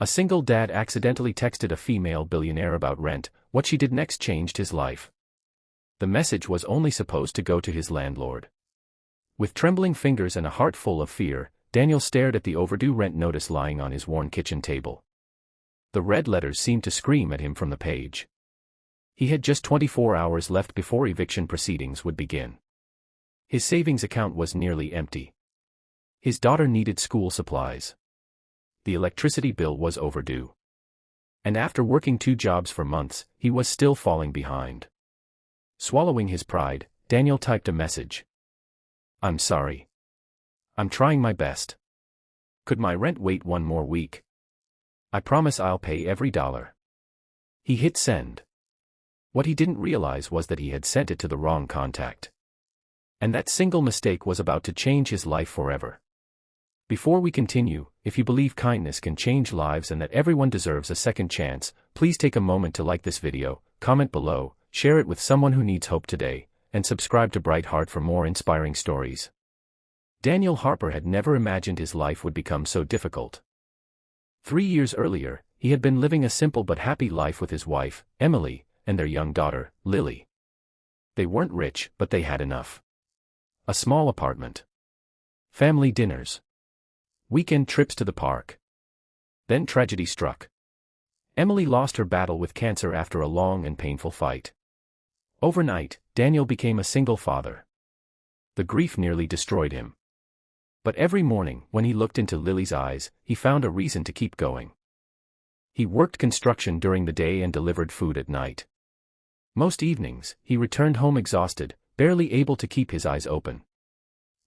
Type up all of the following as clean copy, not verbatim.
A single dad accidentally texted a female billionaire about rent. What she did next changed his life. The message was only supposed to go to his landlord. With trembling fingers and a heart full of fear, Daniel stared at the overdue rent notice lying on his worn kitchen table. The red letters seemed to scream at him from the page. He had just 24 hours left before eviction proceedings would begin. His savings account was nearly empty. His daughter needed school supplies. The electricity bill was overdue. And after working 2 jobs for months, he was still falling behind. Swallowing his pride, Daniel typed a message. "I'm sorry. I'm trying my best. Could my rent wait 1 more week? I promise I'll pay every dollar." He hit send. What he didn't realize was that he had sent it to the wrong contact. And that single mistake was about to change his life forever. Before we continue, if you believe kindness can change lives and that everyone deserves a second chance, please take a moment to like this video, comment below, share it with someone who needs hope today, and subscribe to Bright Heart for more inspiring stories. Daniel Harper had never imagined his life would become so difficult. 3 years earlier, he had been living a simple but happy life with his wife, Emily, and their young daughter, Lily. They weren't rich, but they had enough. A small apartment. Family dinners. Weekend trips to the park. Then tragedy struck. Emily lost her battle with cancer after a long and painful fight. Overnight, Daniel became a single father. The grief nearly destroyed him. But every morning, when he looked into Lily's eyes, he found a reason to keep going. He worked construction during the day and delivered food at night. Most evenings, he returned home exhausted, barely able to keep his eyes open.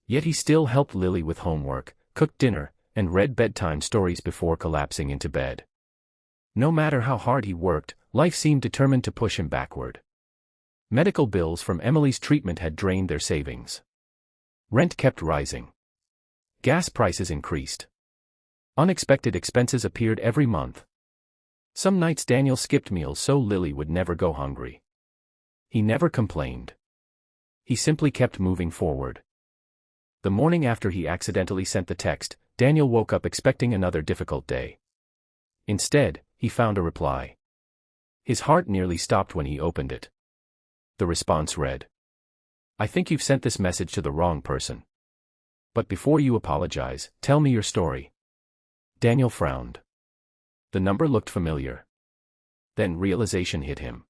Yet he still helped Lily with homework, cooked dinner, and read bedtime stories before collapsing into bed. No matter how hard he worked, life seemed determined to push him backward. Medical bills from Emily's treatment had drained their savings. Rent kept rising. Gas prices increased. Unexpected expenses appeared every month. Some nights Daniel skipped meals so Lily would never go hungry. He never complained. He simply kept moving forward. The morning after he accidentally sent the text, Daniel woke up expecting another difficult day. Instead, he found a reply. His heart nearly stopped when he opened it. The response read, "I think you've sent this message to the wrong person. But before you apologize, tell me your story." Daniel frowned. The number looked familiar. Then realization hit him.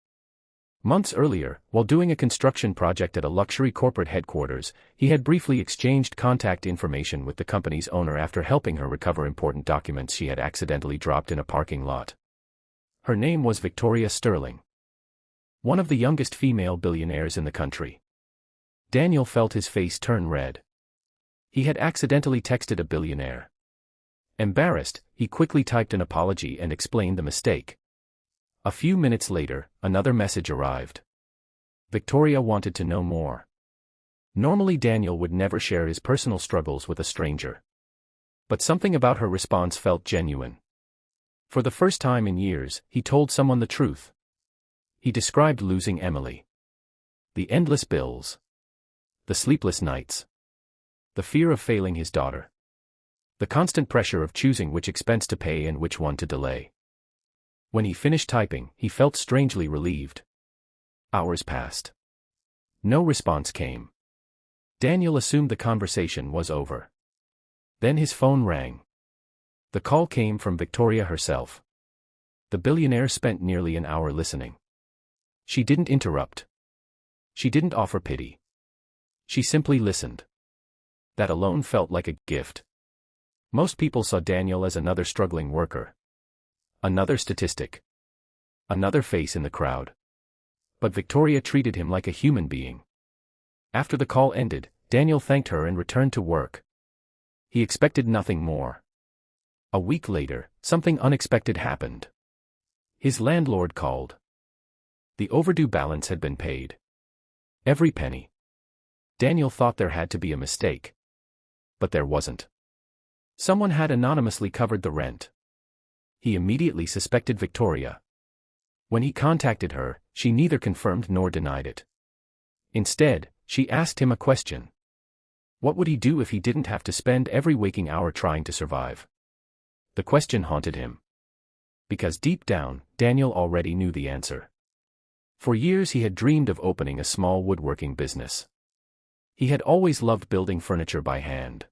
Months earlier, while doing a construction project at a luxury corporate headquarters, he had briefly exchanged contact information with the company's owner after helping her recover important documents she had accidentally dropped in a parking lot. Her name was Victoria Sterling, one of the youngest female billionaires in the country. Daniel felt his face turn red. He had accidentally texted a billionaire. Embarrassed, he quickly typed an apology and explained the mistake. A few minutes later, another message arrived. Victoria wanted to know more. Normally Daniel would never share his personal struggles with a stranger. But something about her response felt genuine. For the first time in years, he told someone the truth. He described losing Emily. The endless bills. The sleepless nights. The fear of failing his daughter. The constant pressure of choosing which expense to pay and which one to delay. When he finished typing, he felt strangely relieved. Hours passed. No response came. Daniel assumed the conversation was over. Then his phone rang. The call came from Victoria herself. The billionaire spent nearly an hour listening. She didn't interrupt. She didn't offer pity. She simply listened. That alone felt like a gift. Most people saw Daniel as another struggling worker. Another statistic. Another face in the crowd. But Victoria treated him like a human being. After the call ended, Daniel thanked her and returned to work. He expected nothing more. A week later, something unexpected happened. His landlord called. The overdue balance had been paid. Every penny. Daniel thought there had to be a mistake. But there wasn't. Someone had anonymously covered the rent. He immediately suspected Victoria. When he contacted her, she neither confirmed nor denied it. Instead, she asked him a question. What would he do if he didn't have to spend every waking hour trying to survive? The question haunted him. Because deep down, Daniel already knew the answer. For years he had dreamed of opening a small woodworking business. He had always loved building furniture by hand.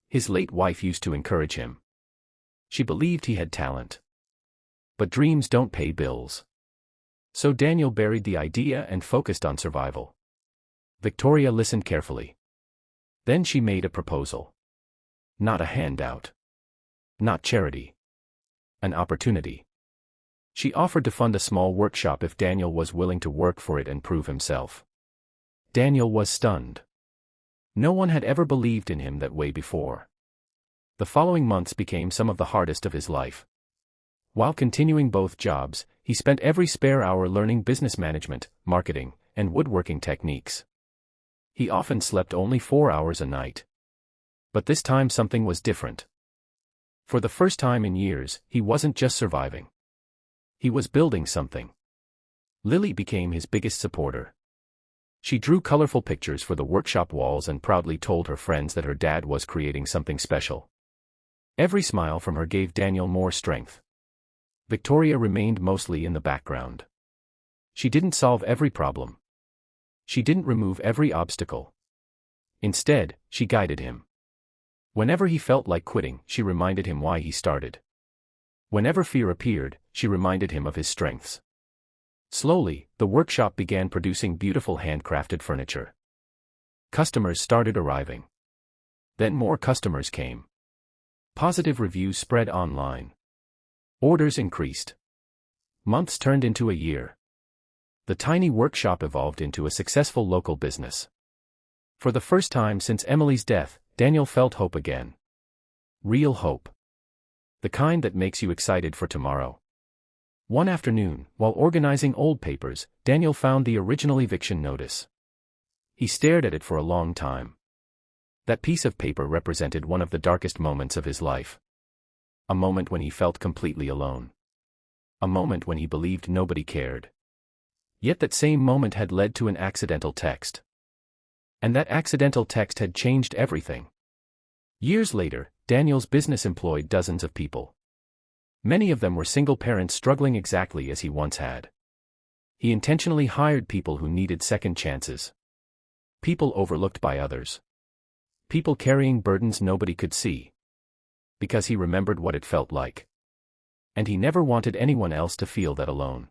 His late wife used to encourage him. She believed he had talent. But dreams don't pay bills. So Daniel buried the idea and focused on survival. Victoria listened carefully. Then she made a proposal. Not a handout. Not charity. An opportunity. She offered to fund a small workshop if Daniel was willing to work for it and prove himself. Daniel was stunned. No one had ever believed in him that way before. The following months became some of the hardest of his life. While continuing both jobs, he spent every spare hour learning business management, marketing, and woodworking techniques. He often slept only 4 hours a night. But this time something was different. For the first time in years, he wasn't just surviving. He was building something. Lily became his biggest supporter. She drew colorful pictures for the workshop walls and proudly told her friends that her dad was creating something special. Every smile from her gave Daniel more strength. Victoria remained mostly in the background. She didn't solve every problem. She didn't remove every obstacle. Instead, she guided him. Whenever he felt like quitting, she reminded him why he started. Whenever fear appeared, she reminded him of his strengths. Slowly, the workshop began producing beautiful handcrafted furniture. Customers started arriving. Then more customers came. Positive reviews spread online. Orders increased. Months turned into a year. The tiny workshop evolved into a successful local business. For the first time since Emily's death, Daniel felt hope again. Real hope. The kind that makes you excited for tomorrow. One afternoon, while organizing old papers, Daniel found the original eviction notice. He stared at it for a long time. That piece of paper represented one of the darkest moments of his life. A moment when he felt completely alone. A moment when he believed nobody cared. Yet that same moment had led to an accidental text. And that accidental text had changed everything. Years later, Daniel's business employed dozens of people. Many of them were single parents struggling exactly as he once had. He intentionally hired people who needed second chances. People overlooked by others. People carrying burdens nobody could see. Because he remembered what it felt like. And he never wanted anyone else to feel that alone.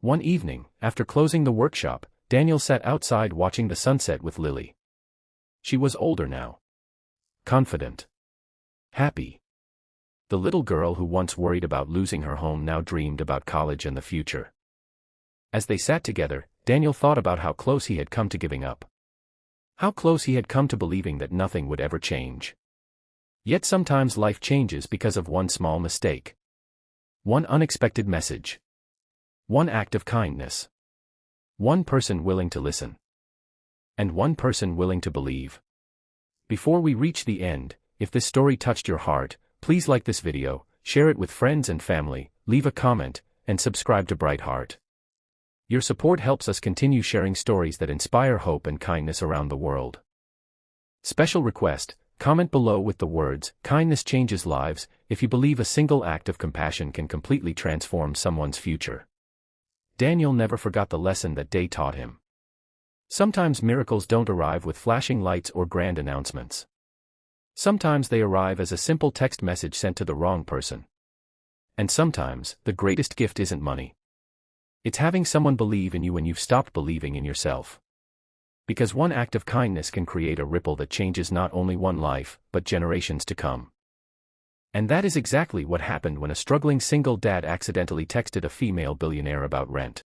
One evening, after closing the workshop, Daniel sat outside watching the sunset with Lily. She was older now. Confident. Happy. The little girl who once worried about losing her home now dreamed about college and the future. As they sat together, Daniel thought about how close he had come to giving up. How close he had come to believing that nothing would ever change. Yet sometimes life changes because of one small mistake. One unexpected message. One act of kindness. One person willing to listen. And one person willing to believe. Before we reach the end, if this story touched your heart, please like this video, share it with friends and family, leave a comment, and subscribe to Bright Heart. Your support helps us continue sharing stories that inspire hope and kindness around the world. Special request, comment below with the words, "Kindness changes lives," if you believe a single act of compassion can completely transform someone's future. Daniel never forgot the lesson that day taught him. Sometimes miracles don't arrive with flashing lights or grand announcements. Sometimes they arrive as a simple text message sent to the wrong person. And sometimes, the greatest gift isn't money. It's having someone believe in you when you've stopped believing in yourself. Because one act of kindness can create a ripple that changes not only one life, but generations to come. And that is exactly what happened when a struggling single dad accidentally texted a female billionaire about rent.